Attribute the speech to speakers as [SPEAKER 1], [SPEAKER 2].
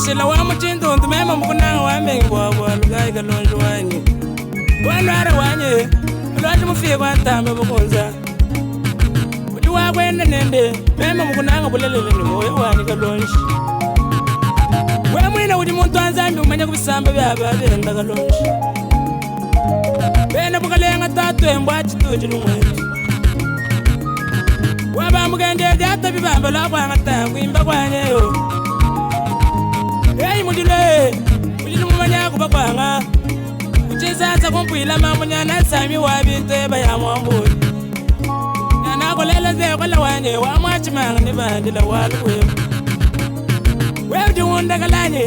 [SPEAKER 1] Shila wa muchinto ntumema mukuna wa mengi wa lugai kalonjo wanyi wanara wanye lwaje mufiye kwatamba bukunza udi wakwenda nende mema mukunanga bulelele ni moyo wanyi kalonji we mwina udi muntu anzambi umanya kubisamba byaba benda kalonji bena bukalenga tatu embwa chituji numwetu waba mugende jata bibamba lwakwanga tangu imba kwanyeyo hey mudile mumanya kuba kwanga uchizaza kumpwila mamunyana sami wabinte bayamwambuli yana kolela ze kola wanye wamwachimanga ni bandila walwe we udiwunda kalanye